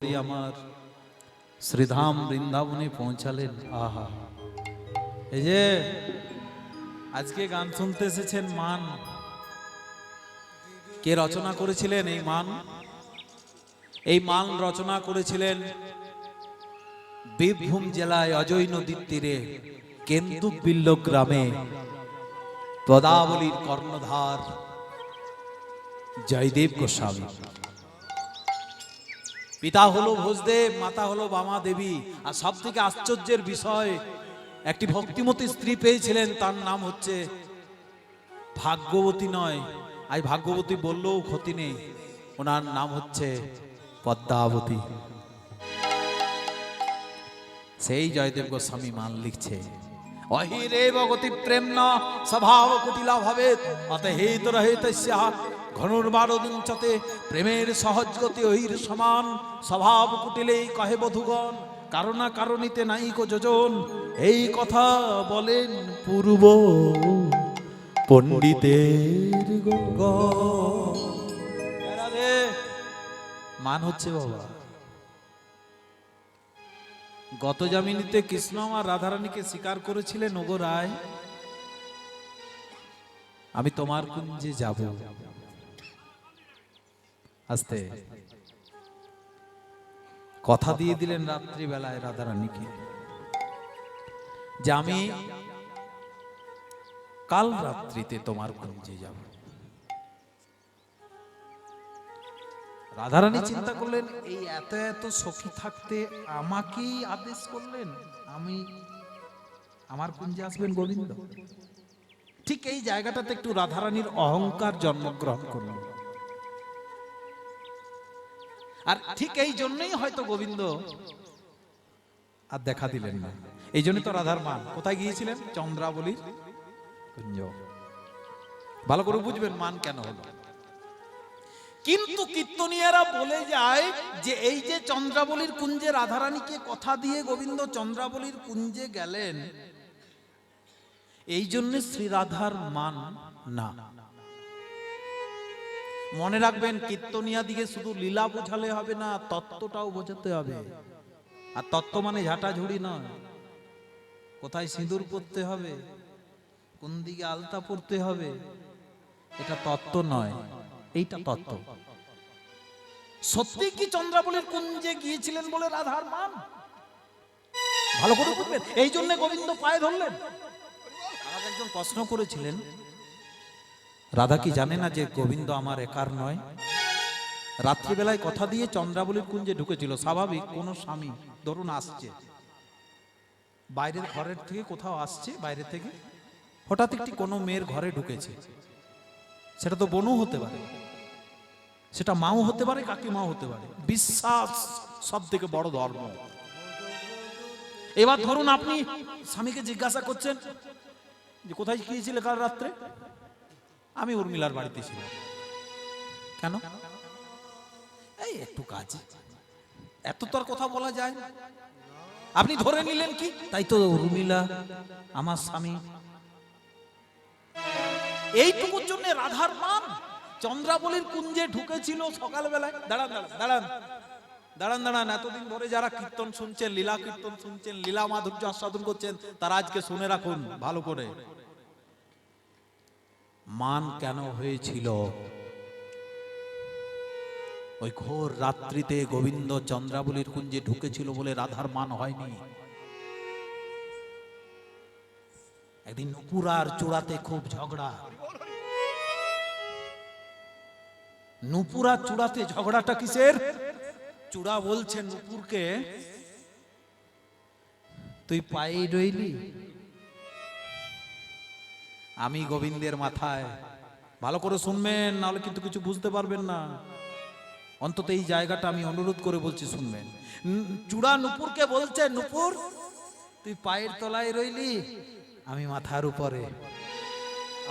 আমার শ্রীধাম বৃন্দাবনে পৌঁছালেন। আহা, এই যে আজকে গান শুনতে এসেছেন মান, কে রচনা করেছিলেন? এই মান রচনা করেছিলেন বীরভূম জেলায় অজয় নদীর তীরে কেন্দুবিল্ল গ্রামে পদাবলীর কর্ণধার জয়দেব গোস্বামী। পিতা হলো ভোজদেব, মাতা হলো বামা দেবী। আর সব থেকে আশ্চর্যের বিষয়, একটি ভক্তিমতী স্ত্রী পেয়েছিলেন, তার নাম হচ্ছে ভাগ্যবতী। নয়, আজ ভাগ্যবতী বললেও ক্ষতি নেই, ওনার নাম হচ্ছে পদ্মাবতী। সেই জয়দেব গোস্বামী মান লিখছে, অহিরেব গতি প্রেম না স্বভাব কুটিলা ভাবে অতহেত রহিত ঘনুর্বারদিঞ্চতে প্রেমের সহজ গতি অহির সমান স্বভাব কুটিলেই কহে বধুগণ কারণা কারণিতে নাইক যোজন। এই কথা বলেন পূর্ব পণ্ডিতের মান হচ্ছে বাবা। গত জামিনীতে কৃষ্ণ আর রাধারানীকে স্বীকার করেছিলেন, ওগো রায় আমি তোমার কুঞ্জে যাব। আস্তে কথা দিয়ে দিলেন রাত্রিবেলায় রাধারানীকে যে আমি কাল রাত্রিতে তোমার কুঞ্জে যাব। রাধারানী চিন্তা করলেন, এই এত এত সখী থাকতে আমাকেই আদেশ করলেন আমি আমার কুঞ্জে আসবেন গোবিন্দ। ঠিক এই জায়গাটাতে একটু রাধারানীর অহংকার জন্মগ্রহণ করল। আর ঠিক এই জন্যই হয়তো গোবিন্দ আর দেখা দিলেন না। এই জন্য তো রাধার মান কোথায় গিয়েছিলেন? চন্দ্রাবলীর কুঞ্জ। ভালো করে বুঝবেন মান কেন হলো। কিন্তু কীর্তনীয়রা বলে যায় যে এই যে চন্দ্রাবলীর কুঞ্জে রাধারানীকে কথা দিয়ে গোবিন্দ চন্দ্রাবলীর কুঞ্জে গেলেন, এই জন্য শ্রী রাধার মান না। মনে রাখবেন, কীর্তনিয়া দিকে শুধু লীলা বোঝালে হবে না, তত্ত্বটাও বোঝাতে হবে। আর তত্ত্ব মানে ঝাঁটাঝুড়ি নয়, কোথায় সিঁদুর পরতে হবে, কোন দিকে আলতা পরতে হবে, এটা তত্ত্ব নয়, এইটা তত্ত্ব। সত্যি কি চন্দ্রাবলীর কুঞ্জে গিয়েছিলেন বলে রাধার মান? ভালো করে বুঝবেন, এই জন্য গোবিন্দ পায়ে ধরলেন। আমাকে একজন প্রশ্ন করেছিলেন, রাধা কি জানে না যে গোবিন্দ আমার একার নয়? রাত্রিবেলায় কথা দিয়ে চন্দ্রাবলীর কুঞ্জে ঢুকেছিল। স্বাভাবিক, কোন স্বামী ধরুন আসছে বাইরের ঘরের থেকে, কোথাও আসছে বাইরে থেকে, হঠাৎ একটি কোনো মেয়ের ঘরে ঢুকেছে। সেটা তো বোনও হতে পারে, সেটা মাও হতে পারে, কাকিমাও হতে পারে। বিশ্বাস সব থেকে বড় ধর্ম। এবার ধরুন আপনি স্বামীকে জিজ্ঞাসা করছেন যে কোথায় গিয়েছিলে কাল রাত্রে? আমি উর্মিলার বাড়িতে ছিলাম। কেন? এই একটু কাজ। এত তোর কথা বলা যায় না। আপনি ধরে নিলেন কি তাই তো উর্মিলা আমার স্বামী। এইটুকুর জন্য রাধার মান। চন্দ্রাবলীর কুঞ্জে ঢুকেছিল সকালবেলায়। দাঁড়ান দাঁড়ান দাঁড়ান দাঁড়ান, এতদিন ধরে যারা কীর্তন শুনছেন, লীলা কীর্তন শুনছেন, লীলা মাধুর্য আস্বাদন করছেন, তারা আজকে শুনে রাখুন ভালো করে। মান কেন হয়েছিল? ওই ঘোর রাত্রিতে গোবিন্দ চন্দ্রাবলীর কুঞ্জে ঢুকেছিল বলে রাধার মান হয়নি। একদিন নুপুরার চূড়াতে খুব ঝগড়া। নুপুরার চূড়াতে ঝগড়াটা কিসের? চূড়া বলছে নুপুরকে, তুই পায়ে রইলি, আমি গোবিন্দের মাথায়। ভালো করে শুনবেন, নাহলে কিন্তু কিছু বুঝতে পারবেন না। অন্তত এই জায়গাটা আমি অনুরোধ করে বলছি, শুনবেন। চূড়া নুপুরকে বলছে, নুপুর তুই পায়ের তলায় রইলি, আমি মাথার উপরে।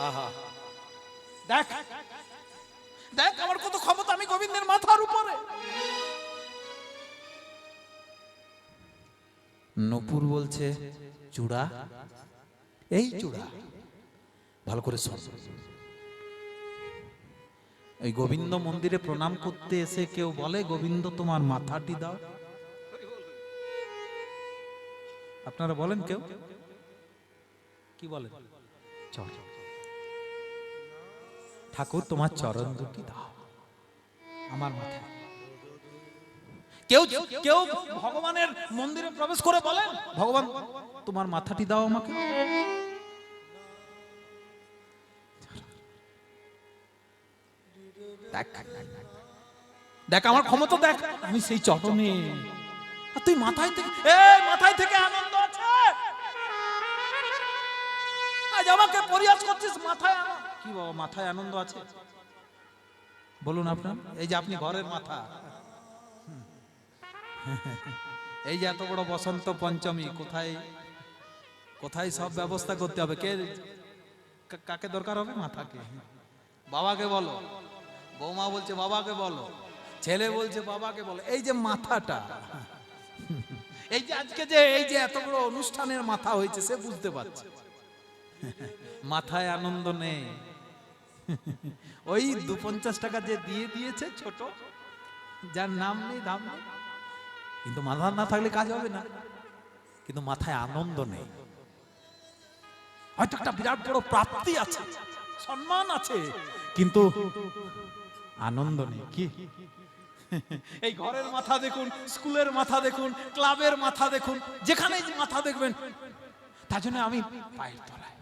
আহা, দেখ দেখ আমার কত ক্ষমতা, আমি গোবিন্দের মাথার উপরে। নুপুর বলছে, চূড়া, এই চূড়া ভালো করে শোন, এই গোবিন্দ মন্দিরে প্রণাম করতে এসে কেউ বলে গোবিন্দ তোমার মাথাটি দাও? আপনারা বলেন কেউ? কি বলেন? ঠাকুর তোমার চরণ দুটি দাও আমার মাথায়। কেউ কেউ ভগবানের মন্দিরে প্রবেশ করে বলেন ভগবান তোমার মাথাটি দাও আমাকে? দেখ আমার ক্ষমতা দেখ, আমি সেই চরণে। আর তুই মাথায় থেকে মাথায় থেকে আনন্দ আছে, আজ আমাকে পরিহাস করছিস? মাথায় কি বাবা মাথায় আনন্দ আছে? বলুন আপনার। এই যে আপনি ঘরের মাথা, এই যে এত বড় বসন্ত পঞ্চমী, কোথায় কোথায় সব ব্যবস্থা করতে হবে। কে কাকে দরকার হবে? মাথাকে। বাবাকে বলো, বৌমা বলছে বাবাকে বলো, ছেলে বলছে বাবাকে বলো। এই যে মাথাটা, এই যে আজকে যে এই যে এত বড় অনুষ্ঠানের মাথা হয়েছে, সে বুঝতে পারছে মাথায় আনন্দ নেই। ওই 250 টাকা যে দিয়ে দিয়েছে ছোট, যার নাম নেই দাম নেই, কিন্তু মাথা না থাকলে কাজ হবে না। কিন্তু মাথায় আনন্দ নেই। হয়তো একটা বিরাট বড় প্রাপ্তি আছে, সম্মান আছে, কিন্তু আনন্দ নেই। কি এই ঘরের মাথা দেখুন, স্কুলের মাথা দেখুন, ক্লাবের মাথা দেখুন, যেখানে মাথা দেখবেন, তার জন্য আমি পায়ের তলায়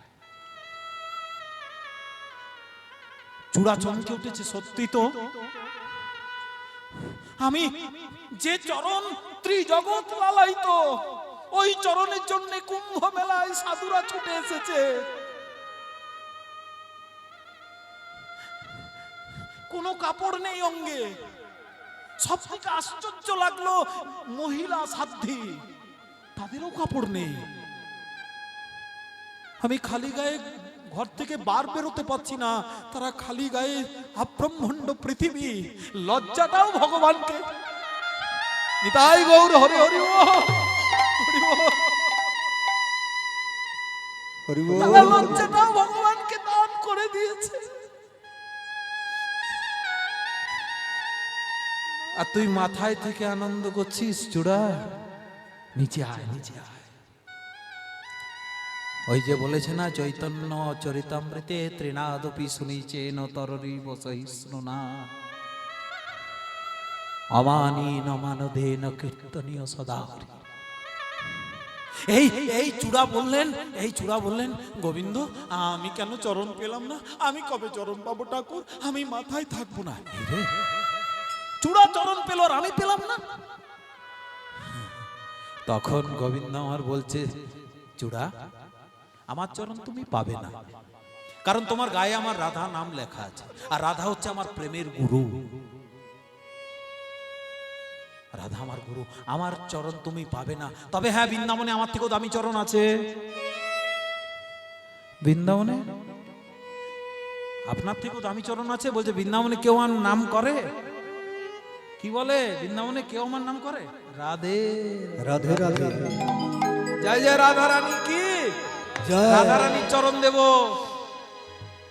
চূড়া চমকে উঠেছে। সত্যি তো, আমি যে চরণ ত্রিজগৎ লালায়িত, ওই চরণের জন্য কুম্ভ মেলায় সাধুরা ছুটে এসেছে। কোনো কাপড় নেই অঙ্গে। সব থেকে আশ্চর্য লাগলো মহিলা সাধ্যী, তাদেরও কাপড় নেই। আমি খালি গায়ে ঘর থেকে বার বেরোতে পারছি না, তারা খালি গায়ে আব্রহ্মাণ্ড পৃথিবী। লজ্জাটাও ভগবানকে। নিতাই গৌর হরি হরি লজ্জাটাও ভগবানকে দান করে দিয়েছে। আর তুই মাথায় থেকে আনন্দ করছিস? চূড়া নিচে আয়, নিচে আয়। ওই যে বলেছে না চৈতন্য চরিতামৃতে ত্রিনাদপি শুনিচেন তররিব সহিষ্ণুনা অমানীন মানদেন কীর্তনীয় সদা। এই চূড়া বললেন, এই চূড়া বললেন গোবিন্দ আমি কেন চরণ পেলাম না? আমি কবে চরণ পাবো ঠাকুর? আমি মাথায় থাকবো না। চূড়া চরণ পেল আর আমি পেলাম না। তখন গোবিন্দ আমার বলছে চূড়া আমার চরণ তুমি পাবে না, কারণ তোমার গায়ে আমার রাধা নাম লেখা আছে, আর রাধা হচ্ছে আমার প্রেমের গুরু। রাধা আমার গুরু, আমার চরণ তুমি পাবে না। তবে হ্যাঁ, বৃন্দাবনে আমার থেকেও দামি চরণ আছে। বৃন্দাবনে আপনার থেকেও দামি চরণ আছে। বলছে বৃন্দাবনে কেউ আমার নাম করে? কি বলে? বৃন্দাবনে কেউ আমার নাম করে? রাধে রাধে রাধে, জয় জয় রাধা রানী কি, রাধা রানীর চরণ দেব।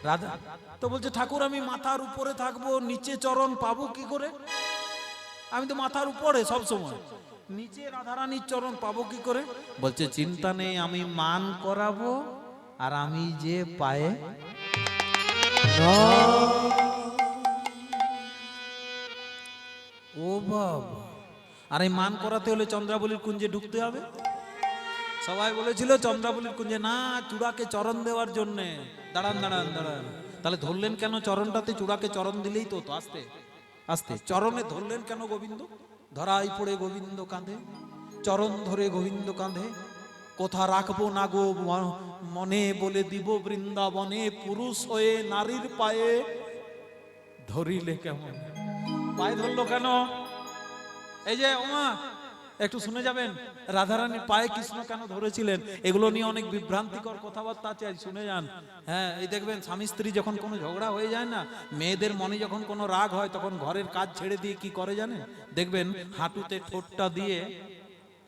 রাধা তো বলছে ঠাকুর আমি মাথার উপরে থাকবো, নিচে চরণ পাবো কি করে? আমি তো মাথার উপরে সব সময়, নিচে রাধা রানীর চরণ পাবো কি করে? বলছে চিন্তা নেই, আমি মান করাবো, আর আমি যে পায়ে ও বাবা। আর এই মান করাতে হলে চন্দ্রাবলীর কুঞ্জে ঢুকতে হবে। সবাই বলেছিল চন্দ্রাবলীর কুঞ্জে না, চূড়াকে চরণ দেওয়ার জন্য। দাঁড়ান দাঁড়ান দাঁড়ান, তাহলে ধরলেন কেন চরণটাতে? চূড়াকে চরণ দিলেই তো আস্তে আস্তে। চরণে ধরলেন কেন গোবিন্দ? ধরাই পড়ে গোবিন্দ কাঁধে, চরণ ধরে গোবিন্দ কাঁধে। কোথা রাখবো না গো মনে, বলে দিব বৃন্দাবনে, পুরুষ হয়ে নারীর পায়ে ধরিলে কেমন? পায়ে ধরলো কেন? এই যে ওমা একটু শুনে যাবেন, রাধারানীর পায়ে কৃষ্ণ কেন ধরেছিলেন? এগুলো নিয়ে অনেক বিভ্রান্তিকর কথাবার্তা আছে, শুনে যান। হ্যাঁ, এই দেখবেন স্বামী স্ত্রী যখন কোনো ঝগড়া হয়ে যায় না, মেয়েদের মনে যখন কোনো রাগ হয়, তখন ঘরের কাজ ছেড়ে দিয়ে কি করে জানেন? দেখবেন হাঁটুতে ঠোঁটটা দিয়ে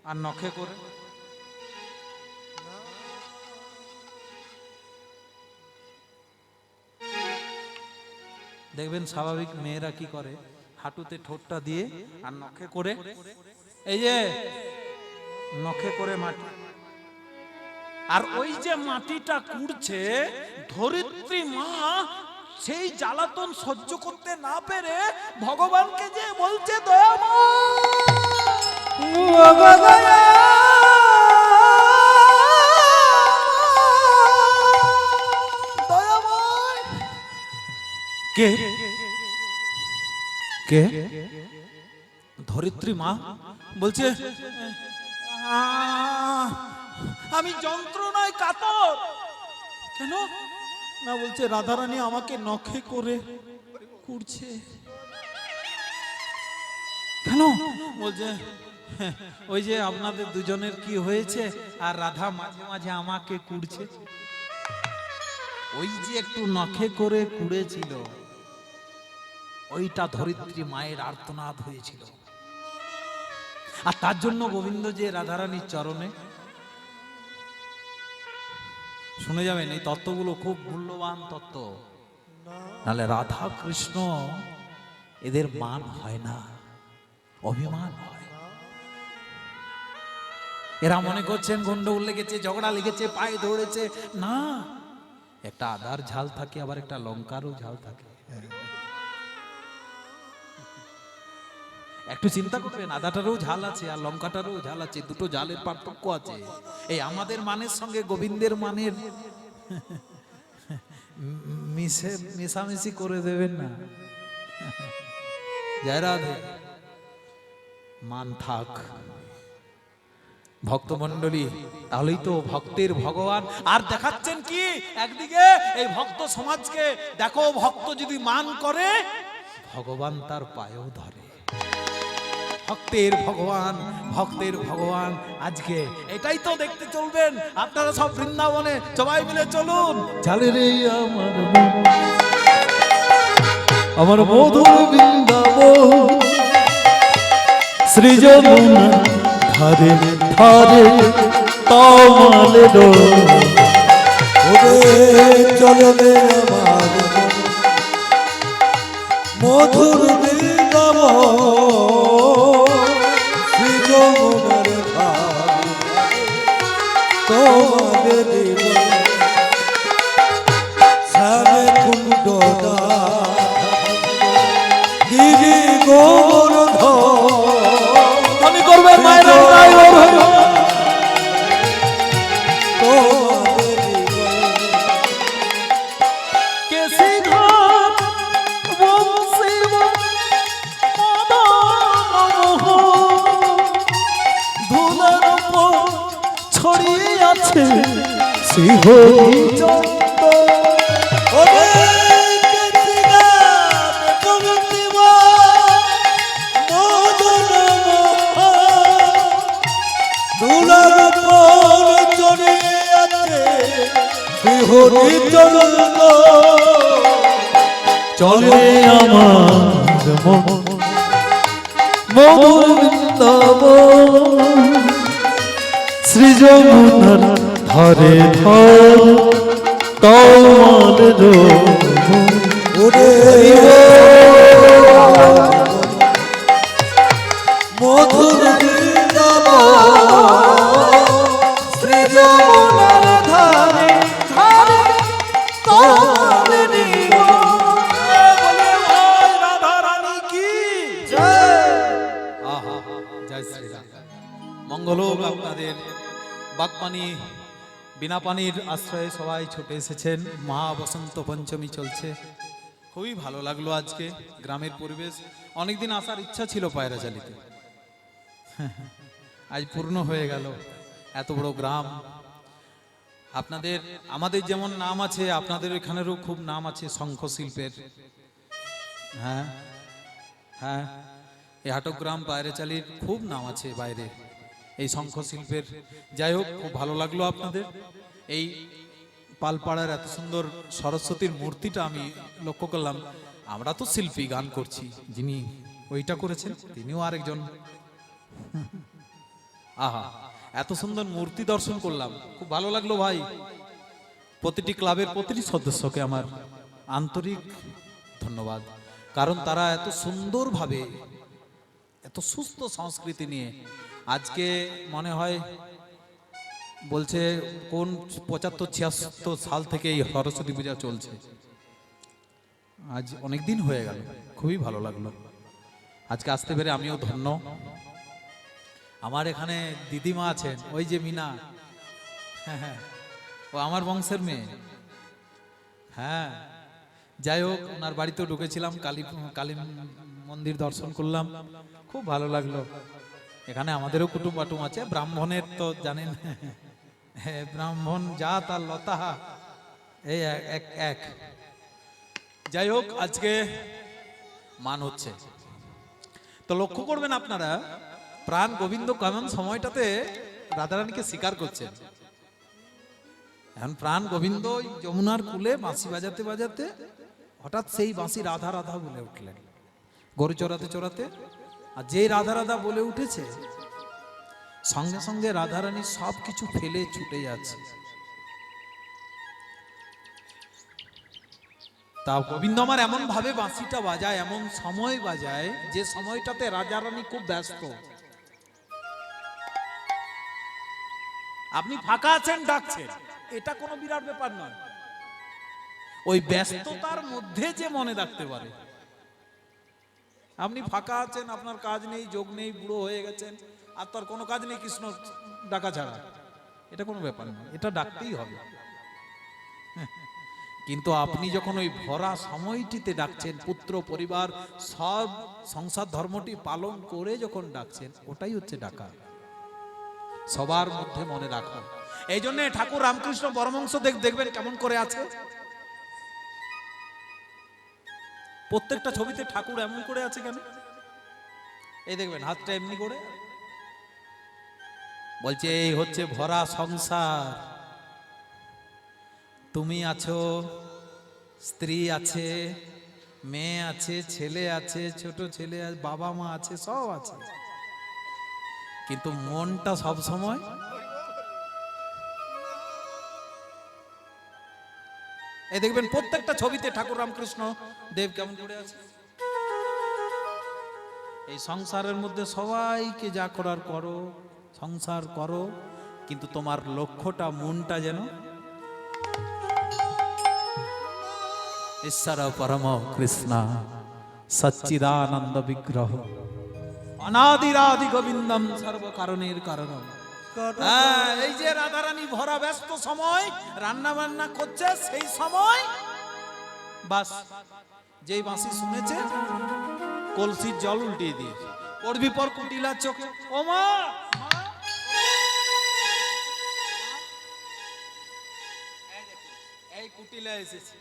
আর নখে করে দেখবেন স্বাভাবিক মেয়েরা কি করে, হাঁটুতে ঠোঁটটা দিয়ে আর নখে করে, এই যে নখে করে মাটি, আর ওই যে মাটিটা কুড়ছে, ধরিত্রী মা সেই জ্বালাতন সহ্য করতে না পেরে ভগবানকে যে বলছে কে কে ধরিত্রী মা বলছে আমি যন্ত্রণায় কাতর। কেন না, বলছে রাধারানী আমাকে নখে করে কুড়ছে। কেন বলছে ওই যে আপনাদের দুজনের কি হয়েছে আর রাধা মাঝে মাঝে আমাকে কুড়ছে। ওই যে একটু নখে করে কুড়েছিল, ওইটা ধরিত্রী মায়ের আর্তনাদ হয়েছিল। আর তার জন্য গোবিন্দ যে রাধারানীর চরণে, শুনে যাবেন এই তত্ত্বগুলো খুব মূল্যবান তত্ত্ব, নাহলে রাধা কৃষ্ণ এদের মান হয় না, অভিমান হয়। এরা মনে করছেন গন্ডগোল লেগেছে, ঝগড়া লেগেছে, পায়ে ধরেছে, না, একটা আদার ঝাল থাকে, আবার একটা লঙ্কারও ঝাল থাকে। একটু চিন্তা করবেন, আদাটারও ঝাল আছে আর লঙ্কাটারও ঝাল আছে, দুটো ঝালের পার্থক্য আছে। এই আমাদের মানের সঙ্গে গোবিন্দের মানের মিশামিশি করে দেবেন না। জয় রাধে। মান থাক ভক্তমণ্ডলী, তাহলেই তো ভক্তের ভগবান। আর দেখাচ্ছেন কি, একদিকে এই ভক্ত সমাজকে দেখো, ভক্ত যদি মান করে ভগবান তার পায়েও ধরে। ভক্তের ভগবান, ভক্তের ভগবান। আজকে এটাই তো দেখতে চলবেন আপনারা সব বৃন্দাবনে, সবাই মিলে চলুন। চালে রে আমার মধুর বৃন্দাবন, শ্রী যমুনা ধারে ধারে তামালে চলে রে আমার মধুর বৃন্দাবন, শ্রী যমুনার ধারে তোমাদের শ্যামে কুণ্ড গিরি গোবর্ধন করবেন মায়ের ছড়িয়ে আছে শ্রীহরি হরি চন্দ চলে আমার মধুর বৃন্দাবন, শ্রী যমুনার ধারে ধার তোমার মধুর বৃন্দাবন, শ্রী যমুনার ধারে ধারে তোমার রাধারানী কি জয়। আহা, জয় শ্রীরাম। মঙ্গল হোক আপনাদের। বাগপানি বিনা পানির আশ্রয়ে সবাই ছুটে এসেছেন। মহা বসন্ত পঞ্চমী চলছে, খুবই ভালো লাগলো আজকে গ্রামের পরিবেশ। অনেকদিন আসার ইচ্ছা ছিল পায়রাচালিতে, আজ পূর্ণ হয়ে গেল। এত বড় গ্রাম, আপনাদের আমাদের যেমন নাম আছে, আপনাদের এখানেরও খুব নাম আছে শঙ্খ শিল্পের। হ্যাঁ হ্যাঁ, এই হাটগ্রাম পায়রাচালির খুব নাম আছে বাইরে এই শঙ্খ শিল্পের। যাই হোক, খুব ভালো লাগলো আপনাদের এই পালপাড়ার এত সুন্দর সরস্বতীর মূর্তিটা আমি লক্ষ্য করলাম। আমরা তো শিল্পী, গান করছি, যিনি ওইটা করেছেন তিনিও আরেকজন। আহা, এত সুন্দর মূর্তি দর্শন করলাম, খুব ভালো লাগলো ভাই। প্রতিটি ক্লাবের প্রতিটি সদস্যকে আমার আন্তরিক ধন্যবাদ, কারণ তারা এত সুন্দরভাবে এত সুস্থ সংস্কৃতি নিয়ে আজকে মনে হয় বলছে কোন 75-76 সাল থেকে এই সরস্বতী পূজা চলছে, আজ অনেক দিন হয়ে গেল, খুবই ভালো লাগলো আজকে আসতে পেরে, আমিও ধন্য। আমার এখানে দিদিমা আছেন, ওই যে মিনা, হ্যাঁ হ্যাঁ, ও আমার বংশের মেয়ে। হ্যাঁ, যাই হোক, ওনার বাড়িতেও ঢুকেছিলাম, কালী মন্দির দর্শন করলাম, খুব ভালো লাগলো। এখানে আমাদেরও কুটুম বাটুম আছে, ব্রাহ্মণের তো জানেন, হ্যাঁ, ব্রাহ্মণ জাত আর লতা এই এক এক। যাই হোক, আজকে মান হচ্ছে তো লক্ষ্য করবেন আপনারা, প্রাণ গোবিন্দ কেমন সময়টাতে রাধারানীকে স্বীকার করছেন। এখন প্রাণ গোবিন্দ যমুনার কূলে বাঁশি বাজাতে বাজাতে হঠাৎ সেই বাঁশি রাধা রাধা বলে উঠলেন, গরু চড়াতে চড়াতে। আর যে রাধা রাধা বলে উঠেছে, সঙ্গে সঙ্গে রাধারানী সব কিছু ফেলে ছুটে যাচ্ছে। তা গোবিন্দ আমার এমন ভাবে বাঁশিটা বাজায়, এমন সময় বাজায় যে সময়টাতে রাধারানী খুব ব্যস্ত। আপনি ফাঁকা আছেন, ডাকছেন, এটা কোনো বিরাট ব্যাপার নয়, ওই ব্যস্ততার মধ্যে যে মনে রাখতে পারে। আপনি ফাঁকা আছেন, আপনার কাজ নেই, যোগ নেই, বুড়ো হয়ে গেছেন, আর তার কোনো কাজ নেই কৃষ্ণ ডাকা ছাড়া, এটা কোনো ব্যাপার নয়, এটা ডাকতেই হবে। কিন্তু আপনি যখন ওই ভরা সময়টিতে ডাকছেন, পুত্র পরিবার সব সংসার ধর্মটি পালন করে যখন ডাকছেন, ওটাই হচ্ছে ডাকা, সবার মধ্যে মনে রাখো। এই জন্য ঠাকুর রামকৃষ্ণ পরমহংস দেখবেন কেমন করে আছে, প্রত্যেকটা ছবিতে ঠাকুর এমন করে আছে কেন, এই দেখবেন হাতটা এমনি করে বলছে, এই হচ্ছে ভরা সংসার, তুমি আছো, স্ত্রী আছে, মেয়ে আছে, ছেলে আছে, ছোট ছেলে আছে, বাবা মা আছে, সব আছে, কিন্তু মনটা সব সময় এই দেখবেন প্রত্যেকটা ছবিতে ঠাকুর রামকৃষ্ণ দেব কেমন করে আছে। এই সংসারের মধ্যে সবাইকে যা করার করো, সংসার করো, কিন্তু তোমার লক্ষ্যটা, মনটা যেন ঈশ্বর পরম কৃষ্ণ সচ্চিদানন্দ বিগ্রহ অনাদিরাদি গোবিন্দম সর্ব কারণের কারণ। এই যে রাধারানী ভরা ব্যস্ত সময় রান্না বান্না করছে, সেই সময় বাস যেই বাঁশি শুনেছে, কলসির জল উল্টিয়ে দিয়েছে, ওর বিপর কুটিলা চোখে, ও মা, এই কুটিলা এসেছে,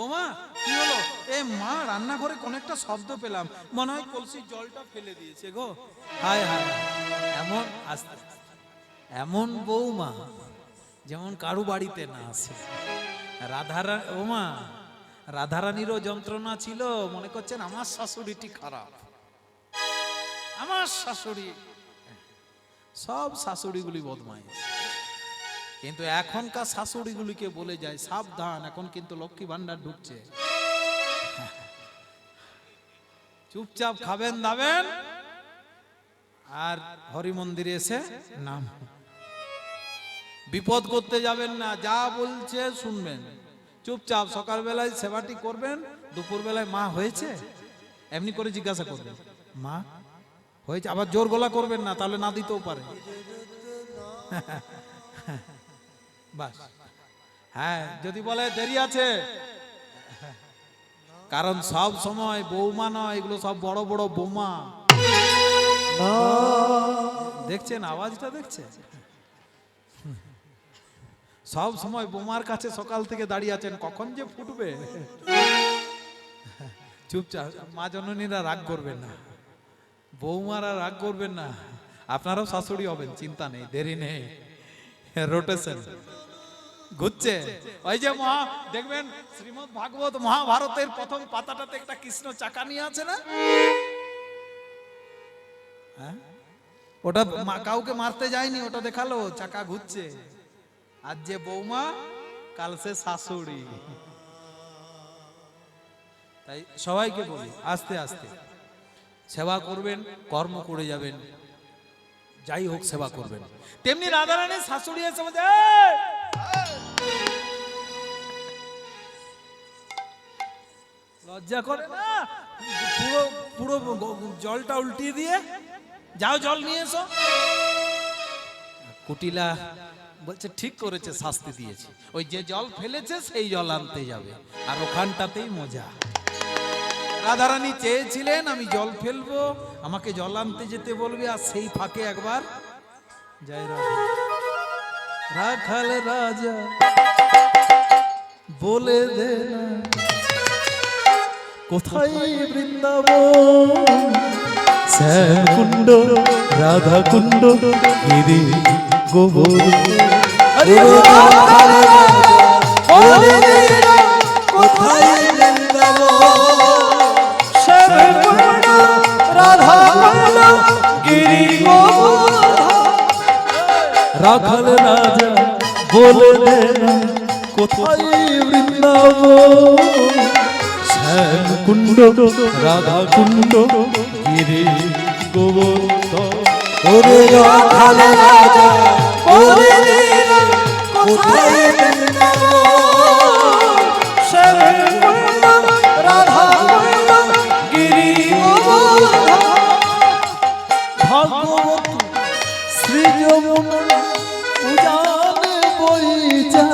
ও মা কি হলো, এ মা রান্নাঘরে কোন একটা শব্দ পেলাম, মনে হয় কলসির জলটা ফেলে দিয়েছে গো। হায় হায়, এমন আস্তে এমন বৌমা যেমন কারু বাড়িতে না আসে। রাধারানী, ও মা, রাধারানীরও যন্ত্রণা ছিল, মনে করছেন আমার শাশুড়িটি খারাপ, আমার শাশুড়ি, সব শাশুড়িগুলি বদমাইশ। কিন্তু এখনকার শাশুড়িগুলিকে বলে যায় সাবধান, এখন কিন্তু লক্ষ্মী ভান্ডার ঢুকছে, চুপচাপ খাবেন দাবেন আর হরি মন্দিরে এসে নাম, বিপদ করতে যাবেন না, যা বলছে শুনবেন, চুপচাপ সকালবেলায় সেবাটি করবেন, দুপুর বেলায় মা হয়েছে এমনি করে জিজ্ঞাসা করবেন, মা হয়েছে, আবার জোর গলা করবেন না, তাহলে না দিতেও পারে। বাস, হ্যাঁ, যদি বলে দেরি আছে, কারণ সব সময় বৌমা নয়, এগুলো সব বড় বড় বোমা, দেখছেন আওয়াজটা, দেখছেন সব সময় বোমার কাছে সকাল থেকে দাঁড়িয়ে আছেন, কখন যে ফুটবে। চুপচাপ, মা জননীরা রাগ করবেন না, বৌমারা রাগ করবেন না, আপনারাও শাশুড়ি হবেন, চিন্তা নেই, দেরি নেই, রোটেশন ঘুরছে। ওই যে মহা দেখবেন শ্রীমদ ভাগবত মহাভারতের প্রথম পাতাটাতে একটা কৃষ্ণ চাকা নিয়ে আছে না, হ্যাঁ, ওটা কাউকে মারতে যায়নি, ওটা দেখালো চাকা ঘুরছে। আর যে বৌমা, কাল সে শাশুড়ি, তাই সবাইকে বলি আস্তে আস্তে সেবা করবেন, কর্ম করে যাবেন, যাই হোক সেবা করবেন। তেমনি রাধারানীর শাশুড়ি এসে বলছে, "এই!" লজ্জা করে না, পুরো পুরো জলটা উল্টিয়ে দিয়ে যাও জল নিয়ে এসো। কুটিলা বলছে ঠিক করেছে, শাস্তি দিয়েছে, ওই যে জল ফেলেছে সেই জল আনতে যাবে, আর ওখানটাতেই মজা। রাধারানী চেয়েছিলেন আমি জল ফেলবো, আমাকে জল আনতে যেতে বলবে, আর সেই ফাঁকে একবার জয় রাধা রাখাল রাজা বলে দে না কোথায় বৃন্দাবন, শ্যাম কুণ্ড রাধা কুণ্ড গিরি গোবর্ধন। কোথায় রাধা কুণ্ড গিরি রাখাল রাজা বলে দে না কোথায় বৃন্দাবন, শ্যাম কুণ্ড রাধা কুণ্ড গিরি গোবর্ধন। ওরে রাখাল রাজা বলে দে না কোথায় বৃন্দাবন, শ্যাম কুণ্ড রাধা কুণ্ড গিরি গোবর্ধন। ভাগবত শ্রী যমুনা উজানে বইছে,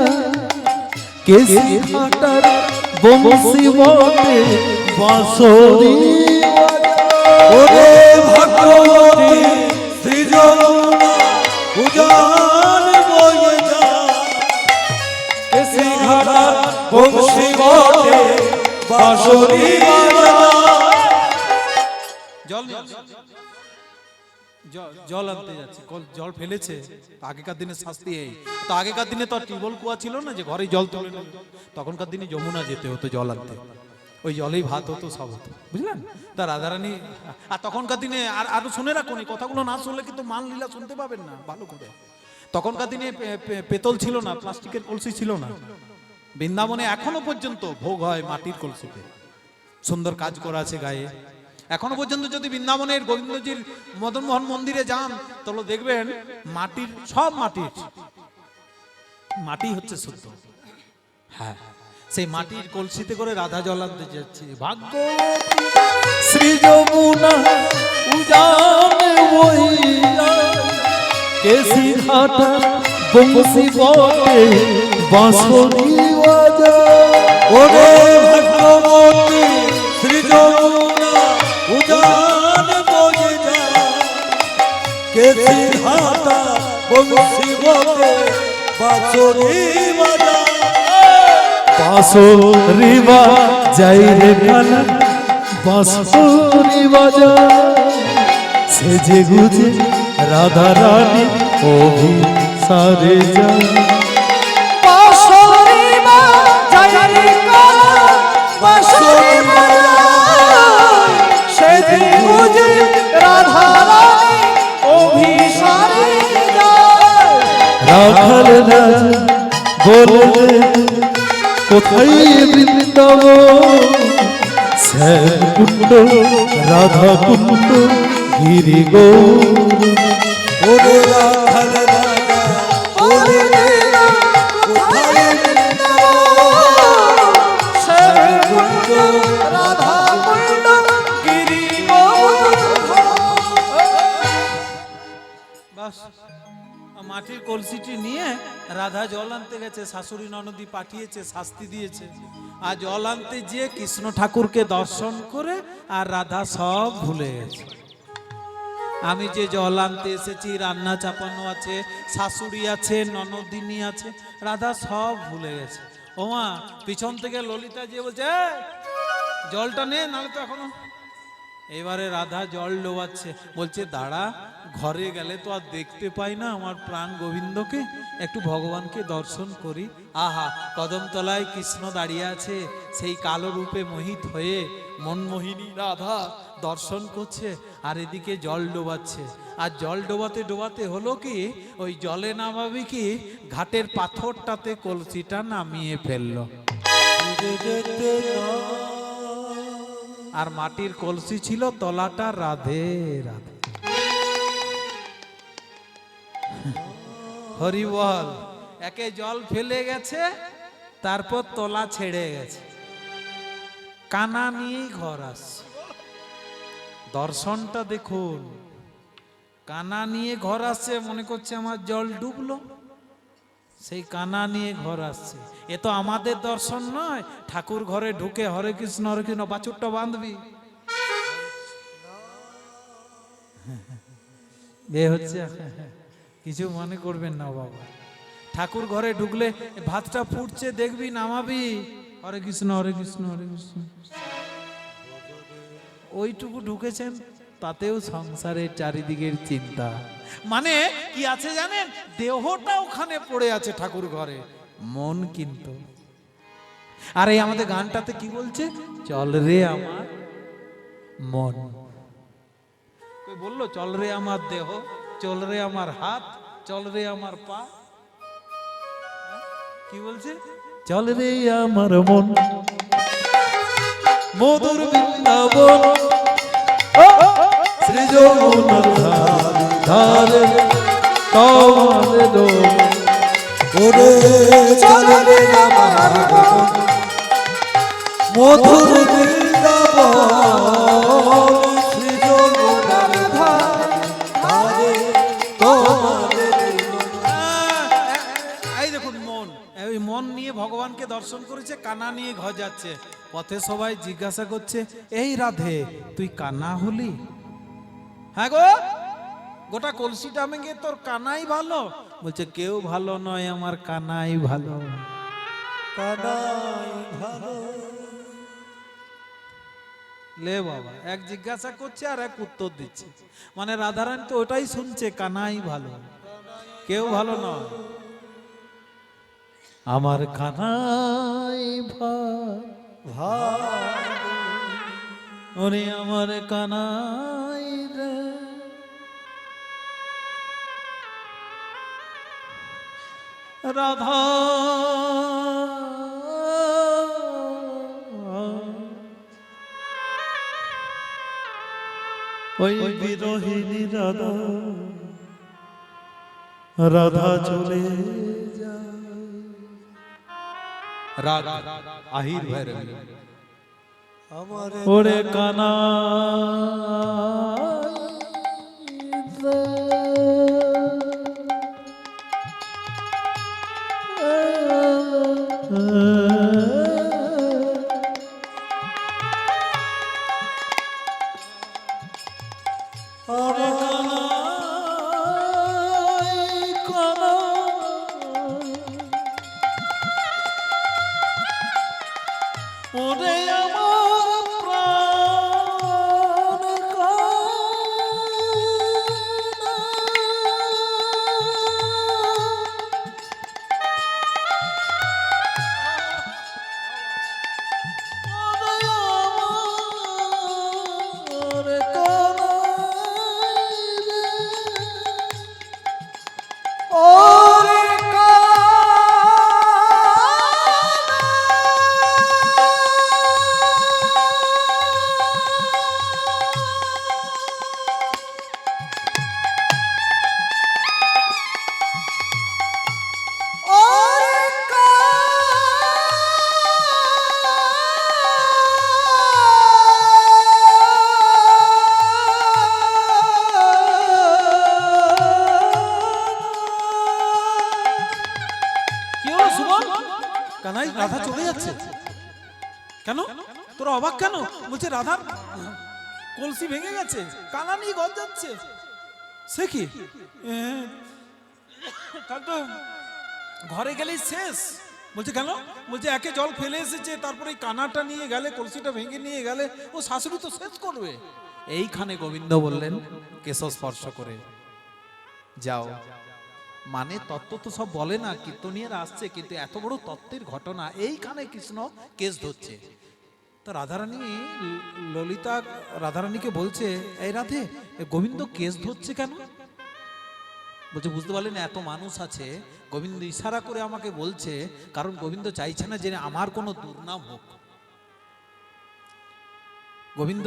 কেসি ঘাটার বংশী বটে বাঁশরি। ওরে ভগবতী শ্রী যমুনা উজানে বইছে, কেসি ঘাটার বংশী বটে বাঁশরি। জল জল আনতে যাচ্ছে, জল ফেলেছে, আগেকার দিনে শাস্তি এই তো। আগেকার দিনে তো আর টিউবওয়েল কুয়া ছিল না যে ঘরে জল তুলে নেবে, তখনকার দিনে যমুনা যেতে হতো জল আনতে, ওই জলেই ভাত হতো, সব হতো, বুঝলেন? তা রাধারানী, আর তখনকার দিনে আরো শুনে রাখুন, এই কথাগুলো না শুনলে কিন্তু মান লীলা শুনতে পাবেন না ভালো করে। তখনকার দিনে পেতল ছিল না, প্লাস্টিকের কলসি ছিল না। বৃন্দাবনে এখনো পর্যন্ত ভোগ হয় মাটির কলসিতে, সুন্দর কাজ করা আছে গায়ে। এখনো পর্যন্ত যদি বৃন্দাবনের গোবিন্দজির মদনমোহন মন্দিরে যান তাহলে দেখবেন মাটির, সব মাটি হচ্ছে শুদ্ধ। হ্যাঁ, সেই মাটির কলসিতে করে রাধা জল আনতে যাচ্ছে। ভাগ্যবতী শ্রী যমুনা উজানে বইছে, কেসি ঘাটা বংশী বটে বাঁশরি বাজা। ওরে ভগবতী শ্রী যমুনা উজানে বইছে, কেসি ঘাটা বংশী বটে বাঁশরি বাজা। বাঁশরি বাজাই রে কালা বাঁশরি বাজা, সেজে গুজে রাধা রানী অভিসারে যায়। বাঁশরি বাজাই রে কালা বাঁশরি বাজা, সেজে গুজে রাধা রানী অভিসারে যায়। রাখাল রাজা বলে দে কোথায় বৃন্দাবন, শ্যাম কুণ্ড রাধা কুণ্ড গিরি গোবর্ধন। ওরে রাখাল রাজা বলে দে কোথায় বৃন্দাবন, শ্যাম কুণ্ড রাধা কুণ্ড গিরি গোবর্ধন। বাস, মাটির কলসিটি নিয়ে রাধা জল আনতে গেছে, শাশুড়ি ননদি পাঠিয়েছে, শাস্তি দিয়েছে। আর জল আনতে গিয়ে কৃষ্ণ ঠাকুরকে দর্শন করে আর রাধা সব ভুলে গেছে। আমি যে জল আনতে এসেছি, রান্না চাপানো আছে, শাশুড়ি আছে, ননদিনী আছে, রাধা সব ভুলে গেছে। ওমা পিছন থেকে ললিতা যে বলছে, "এই, জলটা নে, নাহলে তো এখনো।" এবারে রাধা জল ডোবাচ্ছে, বলছে দাঁড়া, ঘরে গেলে তো আর দেখতে পাই না আমার প্রাণ গোবিন্দকে, একটু ভগবানকে দর্শন করি। আহা, কদমতলায় কৃষ্ণ দাঁড়িয়ে আছে, সেই কালো রূপে মোহিত হয়ে মনমোহিনী রাধা দর্শন করছে, আর এদিকে জল ডোবাচ্ছে। আর জল ডোবাতে ডোবাতে হলো কি, ওই জলে নামাবি কি ঘাটের পাথরটাতে কলসিটা নামিয়ে ফেললো। আর মাটির কলসি ছিল, তলাটা রাধে রাধে। হরি বল। একে জল ফেলে গেছে, তারপর তলা ছেড়ে গেছে, কানা নিয়েই ঘর আসছে। দর্শনটা দেখুন, কানা নিয়ে ঘর আসছে, মনে করছে আমার জল ডুবলো, সেই কানা নিয়ে ঘর আসছে। এ তো আমাদের দর্শন নয়। ঠাকুর ঘরে ঢুকে হরে কৃষ্ণ বাছুরটা বাঁধবি, এ হচ্ছে। কিছু মনে করবেন না বাবা, ঠাকুর ঘরে ঢুকলে ভাতটা ফুটছে দেখবি, নামাবি হরে কৃষ্ণ হরে কৃষ্ণ হরে কৃষ্ণ, ওইটুকু ঢুকেছেন, তাতেও সংসারের চারিদিকের চিন্তা। মানে কি আছে জানেন, দেহটা ওখানে পড়ে আছে ঠাকুর ঘরে, মন কিন্তু। আর এই আমাদের গানটাতে কি বলছে, চল রে আমার মন। কই বললো চল রে আমার দেহ, চল রে আমার হাত, চল রে আমার পা, কি বলছে, চল রে আমার মন মধুর বৃন্দাবন, শ্রী যমুনার ধারে তোমার দোল। ওরে চল রে আমার মন মধুর বৃন্দাবন, শ্রী যমুনার ধারে তোমার এই দেখুন মন, এই মন নিয়ে ভগবানকে দর্শন করেছে, কানা নিয়ে ঘর যাচ্ছে। পথে সবাই জিজ্ঞাসা করছে, এই রাধে তুই কানা হলি? হ্যাঁ গো, গোটা কলসিটা ভেঙে তোর কানাই ভালো? বলছে কেউ ভালো নয়, আমার কানাই ভালো। কানাই ভালো। লে বাবা, এক জিজ্ঞাসা করছে আর এক উত্তর দিচ্ছে, মানে রাধারানী তো ওটাই শুনছে, কানাই ভালো, কেউ ভালো নয়, আমার কানাই ভালো, ওরে আমার কানাই রে। রাধা ওই বিরোহিনী রাধা, রাধা চলে যায়। রাধা আহির ভৈরবী, আমার ওরে কানা ওরে আমার প্রাণ কানা, ওরে আমার কানাই রে। ওরে কি হলো সুমন? কানাই রাধা চলে যাচ্ছে কেন? তোরা অবাক কেন? বলছে রাধার কলসি ভেঙে গেছে, কানা নিয়ে ঘর যাচ্ছে। সে কি, তার তো ঘরে গেলেই শেষ। বলছে কেন? বলছে একে জল ফেলে এসেছে, তারপরে এই কানাটা নিয়ে গেলে, কলসিটা ভেঙে নিয়ে গেলে ও শাশুড়ি তো শেষ করবে। এইখানে গোবিন্দ বললেন কেশ স্পর্শ করে যাও। মানে তত্ত্ব তো সব বলে না, কীর্তনিয়ার আসছে, কিন্তু এত বড় তত্ত্বের ঘটনা এইখানে কৃষ্ণ কেস ধরছে। তো রাধারানী, ললিতা রাধারানীকে বলছে, এই রাধে গোবিন্দ কেস ধরছে কেন? বলছে বুঝতে পারলেন, এত মানুষ আছে, গোবিন্দ ইশারা করে আমাকে বলছে, কারণ গোবিন্দ চাইছে না যে আমার কোনো দুর্নাম হোক। গোবিন্দ